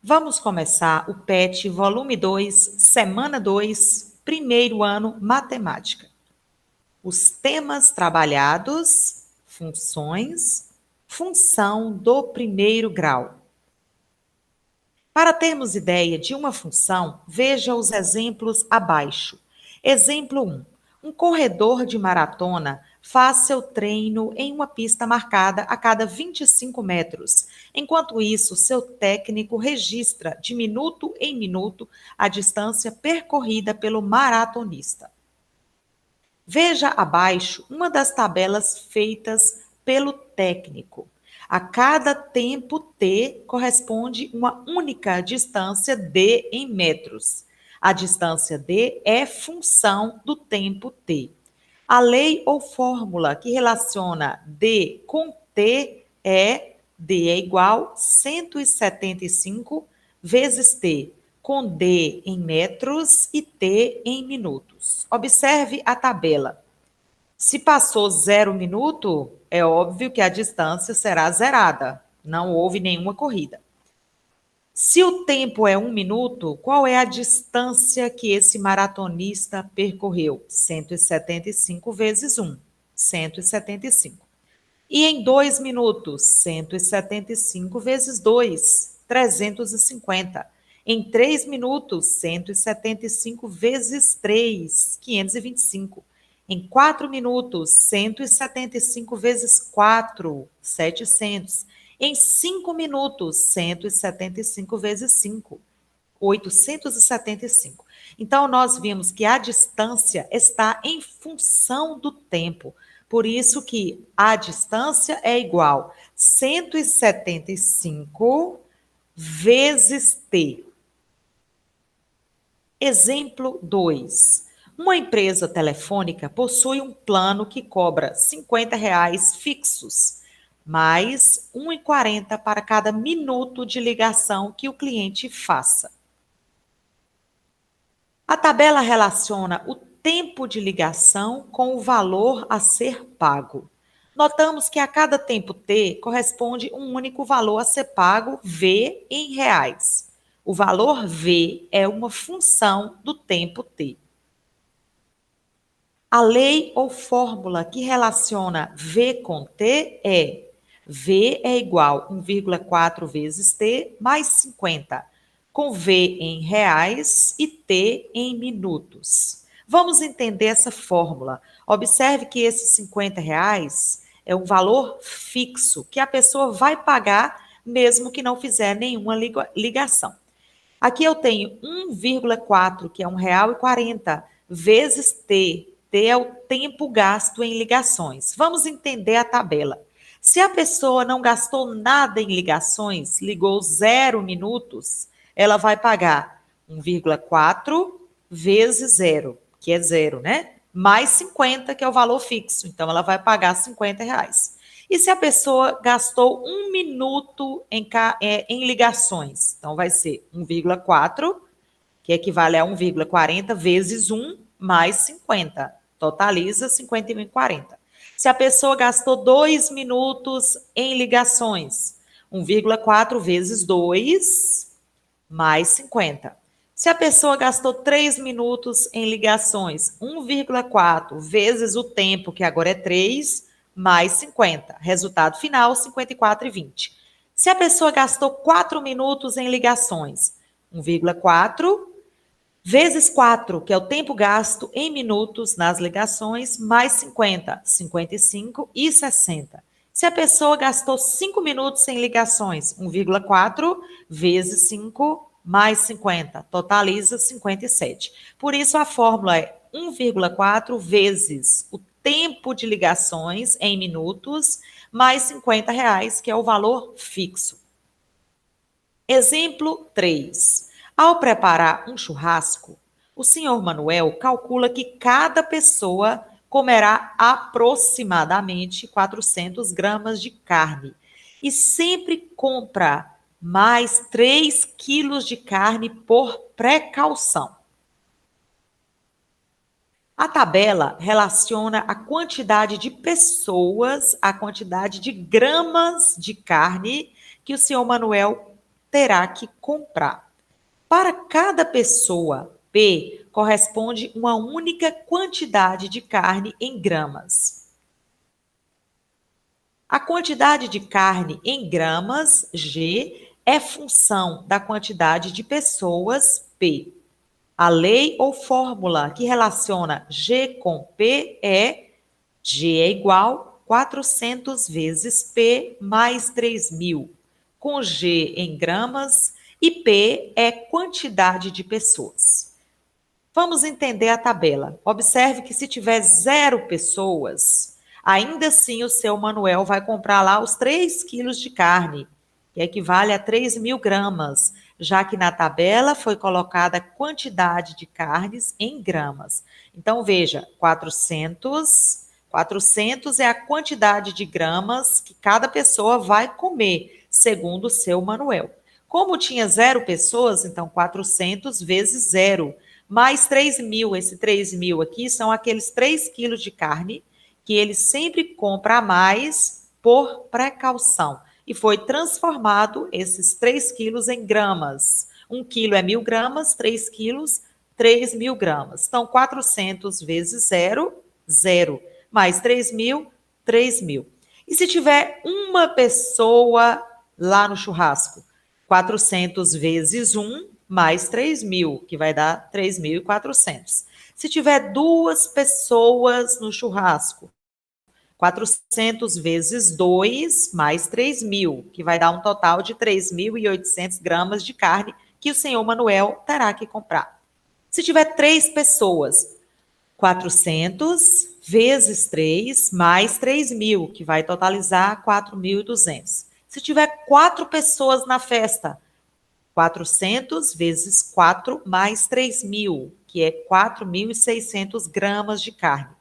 Vamos começar o PET volume 2, semana 2, primeiro ano, matemática. Os temas trabalhados, funções, função do primeiro grau. Para termos ideia de uma função, veja os exemplos abaixo. Exemplo 1. Um corredor de maratona faz seu treino em uma pista marcada a cada 25 metros. Enquanto isso, seu técnico registra de minuto em minuto a distância percorrida pelo maratonista. Veja abaixo uma das tabelas feitas pelo técnico. A cada tempo t corresponde uma única distância d em metros. A distância d é função do tempo t. A lei ou fórmula que relaciona d com t é d é igual a 175 vezes t, com d em metros e t em minutos. Observe a tabela. Se passou 0 minuto, é óbvio que a distância será zerada. Não houve nenhuma corrida. Se o tempo é 1 minuto, qual é a distância que esse maratonista percorreu? 175 vezes 1, 175. E em 2 minutos, 175 vezes 2, 350. Em 3 minutos, 175 vezes 3, 525. Em 4 minutos, 175 vezes 4, 700. Em 5 minutos, 175 vezes 5, 875. Então, nós vimos que a distância está em função do tempo. Por isso que a distância é igual a 175 vezes t. Exemplo 2. Uma empresa telefônica possui um plano que cobra R$ 50 fixos, mais R$ 1,40 para cada minuto de ligação que o cliente faça. A tabela relaciona o tempo de ligação com o valor a ser pago. Notamos que a cada tempo t corresponde um único valor a ser pago, V, em reais. O valor V é uma função do tempo t. A lei ou fórmula que relaciona V com t é V é igual a 1,4 vezes t mais 50, com V em reais e t em minutos. Vamos entender essa fórmula. Observe que esses 50 reais é um valor fixo que a pessoa vai pagar mesmo que não fizer nenhuma ligação. Aqui eu tenho 1,4, que é R$ 1,40, vezes T. T é o tempo gasto em ligações. Vamos entender a tabela. Se a pessoa não gastou nada em ligações, ligou 0 minutos, ela vai pagar 1,4 vezes 0, que é 0, né? Mais 50, que é o valor fixo. Então, ela vai pagar 50 reais. E se a pessoa gastou 1 minuto em ligações? Então, vai ser 1,4, que equivale a 1,40 vezes 1 mais 50. Totaliza 50,40. Se a pessoa gastou 2 minutos em ligações, 1,4 vezes 2 mais 50. Se a pessoa gastou 3 minutos em ligações, 1,4 vezes o tempo, que agora é 3, mais 50. Resultado final, 54,20. Se a pessoa gastou 4 minutos em ligações, 1,4 vezes 4, que é o tempo gasto em minutos nas ligações, mais 50, 55 e 60. Se a pessoa gastou 5 minutos em ligações, 1,4 vezes 5 mais 50, totaliza 57. Por isso, a fórmula é 1,4 vezes o tempo de ligações em minutos, mais 50 reais, que é o valor fixo. Exemplo 3. Ao preparar um churrasco, o senhor Manuel calcula que cada pessoa comerá aproximadamente 400 gramas de carne e sempre compra mais 3 quilos de carne por precaução. A tabela relaciona a quantidade de pessoas, a quantidade de gramas de carne que o senhor Manuel terá que comprar. Para cada pessoa, P corresponde uma única quantidade de carne em gramas. A quantidade de carne em gramas, G, é função da quantidade de pessoas, P. A lei ou fórmula que relaciona G com P é G é igual a 400 vezes P mais 3.000, com G em gramas e P é quantidade de pessoas. Vamos entender a tabela. Observe que se tiver 0 pessoas, ainda assim o seu Manuel vai comprar lá os 3 quilos de carne, que equivale a 3.000 gramas, já que na tabela foi colocada a quantidade de carnes em gramas. Então, veja, 400 é a quantidade de gramas que cada pessoa vai comer, segundo o seu Manuel. Como tinha 0 pessoas, então 400 vezes 0, mais 3.000. Esse 3.000 aqui são aqueles 3 quilos de carne que ele sempre compra a mais por precaução. E foi transformado esses 3 quilos em gramas. 1 quilo é 1.000 gramas, 3 quilos, 3.000 gramas. Então, 400 vezes 0, 0. Mais 3.000, 3.000. E se tiver uma pessoa lá no churrasco? 400 vezes 1, mais 3.000, que vai dar 3.400. Se tiver 2 pessoas no churrasco, 400 vezes 2, mais 3.000, que vai dar um total de 3.800 gramas de carne que o senhor Manuel terá que comprar. Se tiver 3 pessoas, 400 vezes 3, mais 3.000, que vai totalizar 4.200. Se tiver 4 pessoas na festa, 400 vezes 4 mais 3.000, que é 4.600 gramas de carne.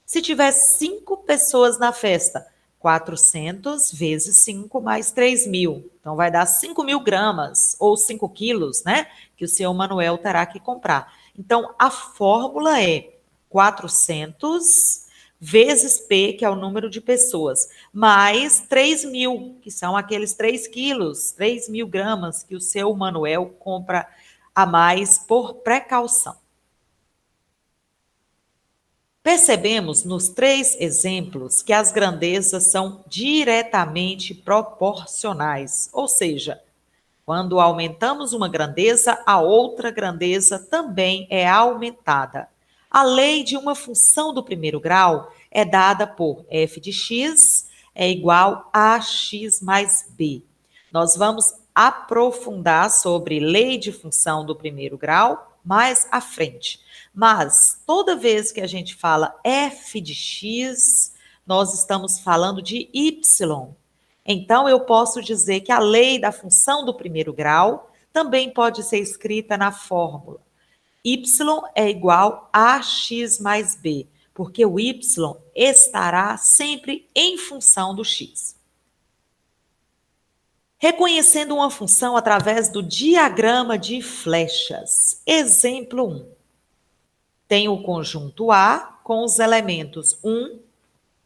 Se tiver 5 pessoas na festa, 400 vezes 5 mais 3.000. Então, vai dar 5.000 gramas, ou 5 quilos, né? Que o senhor Manuel terá que comprar. Então, a fórmula é 400 vezes P, que é o número de pessoas, mais 3.000, que são aqueles 3 quilos, 3.000 gramas que o seu Manuel compra a mais por precaução. Percebemos nos 3 exemplos que as grandezas são diretamente proporcionais, ou seja, quando aumentamos uma grandeza, a outra grandeza também é aumentada. A lei de uma função do primeiro grau é dada por f de x é igual a x mais b. Nós vamos aprofundar sobre lei de função do primeiro grau mais à frente. Mas toda vez que a gente fala f de x, nós estamos falando de y. Então, eu posso dizer que a lei da função do primeiro grau também pode ser escrita na fórmula. Y é igual a x mais b, porque o y estará sempre em função do x. Reconhecendo uma função através do diagrama de flechas. Exemplo 1. Tem o conjunto A com os elementos 1,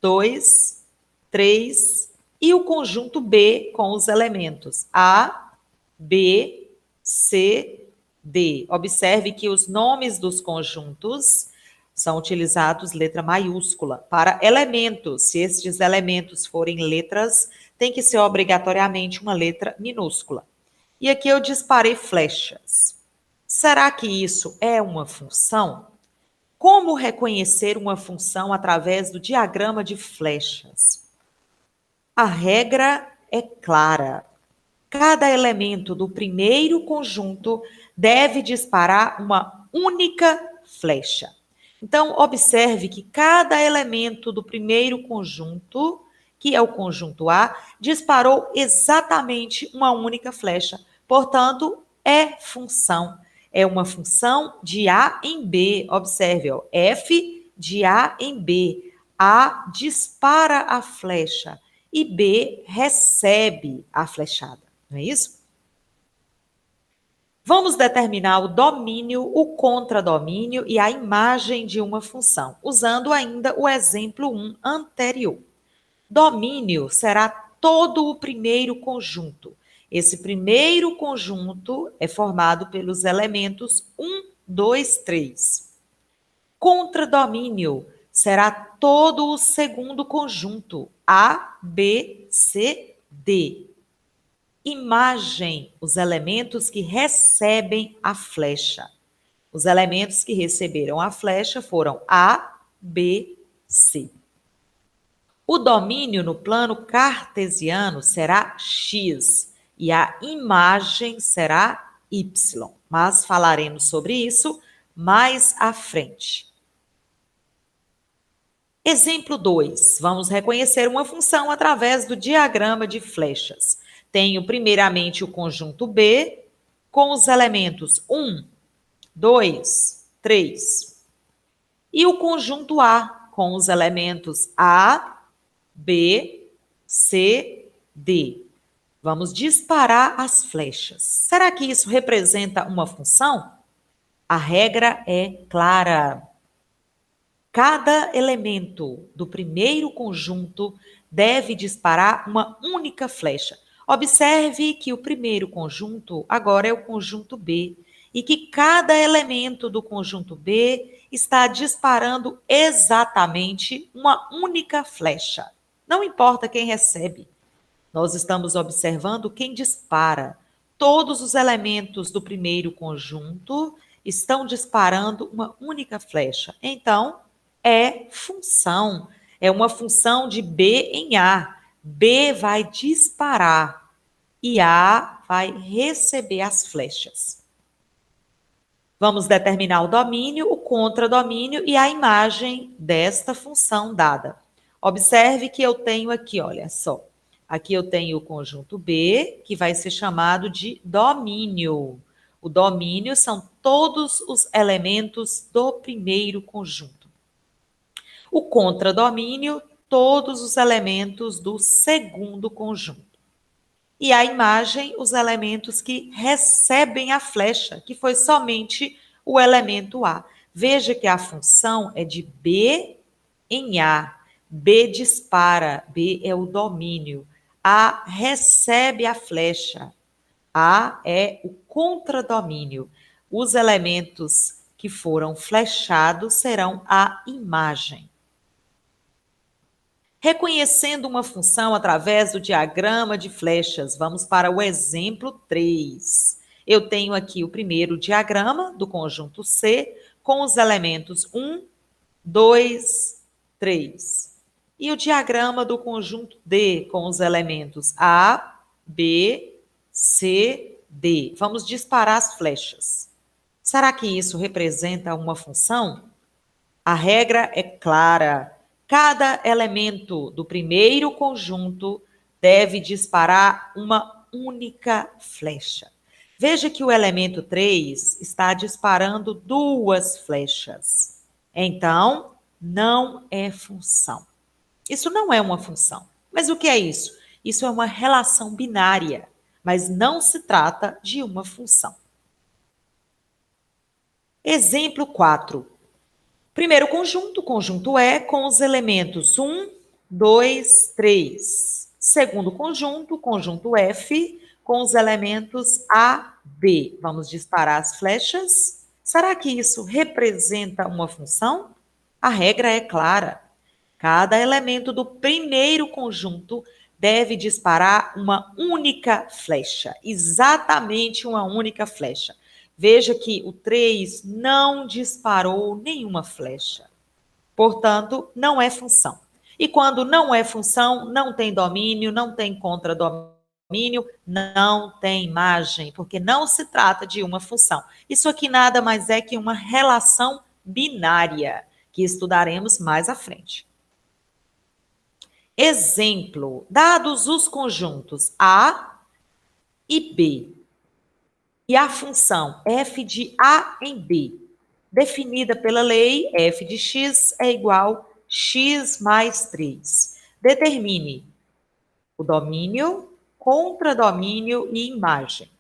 2, 3 e o conjunto B com os elementos A, B, C, D. Observe que os nomes dos conjuntos são utilizados letra maiúscula para elementos. Se estes elementos forem letras, tem que ser obrigatoriamente uma letra minúscula. E aqui eu disparei flechas. Será que isso é uma função? Como reconhecer uma função através do diagrama de flechas? A regra é clara. Cada elemento do primeiro conjunto deve disparar uma única flecha. Então, observe que cada elemento do primeiro conjunto, que é o conjunto A, disparou exatamente uma única flecha. Portanto, é função. É uma função de A em B. Observe, ó, F de A em B. A dispara a flecha e B recebe a flechada. Não é isso? Vamos determinar o domínio, o contradomínio e a imagem de uma função, usando ainda o exemplo 1 anterior. Domínio será todo o primeiro conjunto. Esse primeiro conjunto é formado pelos elementos 1, 2, 3. Contradomínio será todo o segundo conjunto, A, B, C, D. Imagem, os elementos que recebem a flecha. Os elementos que receberam a flecha foram A, B, C. O domínio no plano cartesiano será X e a imagem será Y, mas falaremos sobre isso mais à frente. Exemplo 2. Vamos reconhecer uma função através do diagrama de flechas. Tenho primeiramente o conjunto B com os elementos 1, 2, 3. E o conjunto A com os elementos A, B, C, D. Vamos disparar as flechas. Será que isso representa uma função? A regra é clara. Cada elemento do primeiro conjunto deve disparar uma única flecha. Observe que o primeiro conjunto agora é o conjunto B e que cada elemento do conjunto B está disparando exatamente uma única flecha. Não importa quem recebe. Nós estamos observando quem dispara. Todos os elementos do primeiro conjunto estão disparando uma única flecha. Então, é função. É uma função de B em A. B vai disparar e A vai receber as flechas. Vamos determinar o domínio, o contradomínio e a imagem desta função dada. Observe que eu tenho aqui, olha só. Aqui eu tenho o conjunto B, que vai ser chamado de domínio. O domínio são todos os elementos do primeiro conjunto. O contradomínio, todos os elementos do segundo conjunto. E a imagem, os elementos que recebem a flecha, que foi somente o elemento A. Veja que a função é de B em A. B dispara, B é o domínio. A recebe a flecha. A é o contradomínio. Os elementos que foram flechados serão a imagem. Reconhecendo uma função através do diagrama de flechas, vamos para o exemplo 3. Eu tenho aqui o primeiro diagrama do conjunto C com os elementos 1, 2, 3. E o diagrama do conjunto D com os elementos A, B, C, D. Vamos disparar as flechas. Será que isso representa uma função? A regra é clara. Cada elemento do primeiro conjunto deve disparar uma única flecha. Veja que o elemento 3 está disparando duas flechas. Então, não é função. Isso não é uma função. Mas o que é isso? Isso é uma relação binária, mas não se trata de uma função. Exemplo 4. Primeiro conjunto, conjunto E, com os elementos 1, 2, 3. Segundo conjunto, conjunto F, com os elementos A, B. Vamos disparar as flechas. Será que isso representa uma função? A regra é clara. Cada elemento do primeiro conjunto deve disparar uma única flecha, exatamente uma única flecha. Veja que o 3 não disparou nenhuma flecha. Portanto, não é função. E quando não é função, não tem domínio, não tem contradomínio, não tem imagem, porque não se trata de uma função. Isso aqui nada mais é que uma relação binária, que estudaremos mais à frente. Exemplo, dados os conjuntos A e B, e a função f de A em B, definida pela lei f de x é igual a x mais 3. Determine o domínio, contradomínio e imagem.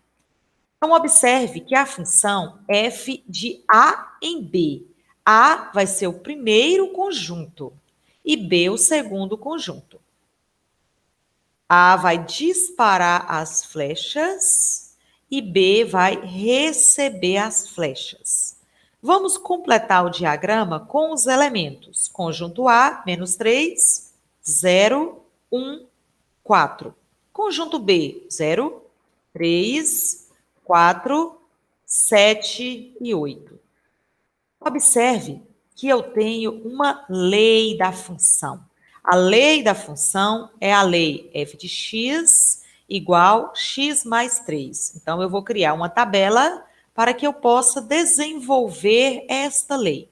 Então, observe que a função f de A em B, A vai ser o primeiro conjunto e B o segundo conjunto. A vai disparar as flechas e B vai receber as flechas. Vamos completar o diagrama com os elementos. Conjunto A, menos 3, 0, 1, 4. Conjunto B, 0, 3, 4, 7 e 8. Observe que eu tenho uma lei da função. A lei da função é a lei f de x igual x mais 3. Então, eu vou criar uma tabela para que eu possa desenvolver esta lei.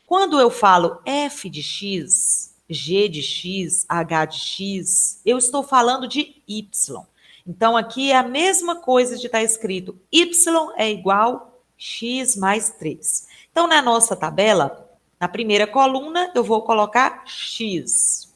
Quando eu falo f de x, g de x, h de x, eu estou falando de y. Então, aqui é a mesma coisa de estar escrito y é igual x mais 3. Então, na nossa tabela, na primeira coluna, eu vou colocar x.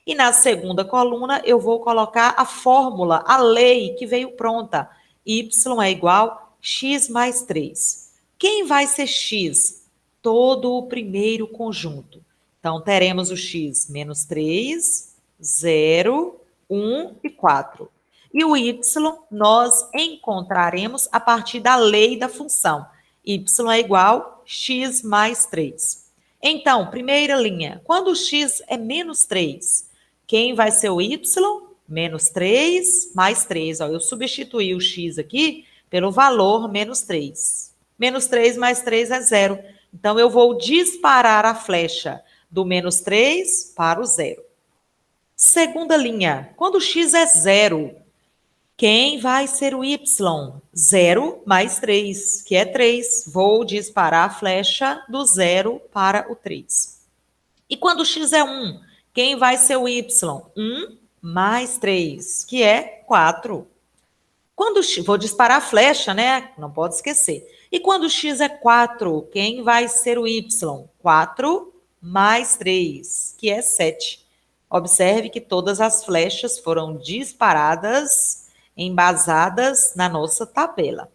E na segunda coluna, eu vou colocar a fórmula, a lei que veio pronta. Y é igual x mais 3. Quem vai ser x? Todo o primeiro conjunto. Então, teremos o x menos 3, 0, 1 e 4. E o y nós encontraremos a partir da lei da função. Y é igual x mais 3. Então, primeira linha, quando o x é menos 3, quem vai ser o y? Menos 3 mais 3. Ó, eu substituí o x aqui pelo valor menos 3. Menos 3 mais 3 é 0. Então, eu vou disparar a flecha do menos 3 para o 0. Segunda linha, quando o x é 0, quem vai ser o y? 0 mais 3, que é 3. Vou disparar a flecha do 0 para o 3. E quando o x é 1, quem vai ser o y? 1 mais 3, que é 4. Vou disparar a flecha, né? Não pode esquecer. E quando o x é 4, quem vai ser o y? 4 mais 3, que é 7. Observe que todas as flechas foram disparadas, embasadas na nossa tabela.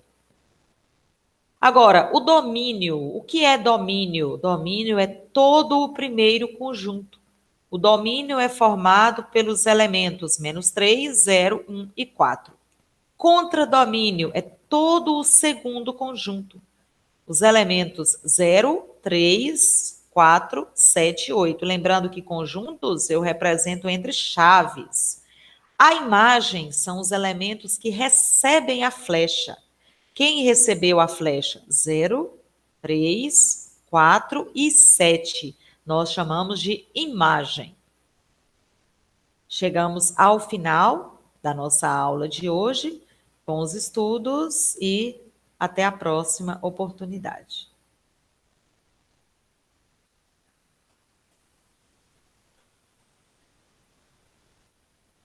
Agora, o domínio. O que é domínio? Domínio é todo o primeiro conjunto. O domínio é formado pelos elementos menos 3, 0, 1 e 4. Contradomínio é todo o segundo conjunto. Os elementos 0, 3, 4, 7 e 8. Lembrando que conjuntos eu represento entre chaves. A imagem são os elementos que recebem a flecha. Quem recebeu a flecha? 0, 3, 4 e 7. Nós chamamos de imagem. Chegamos ao final da nossa aula de hoje. Bons estudos e até a próxima oportunidade.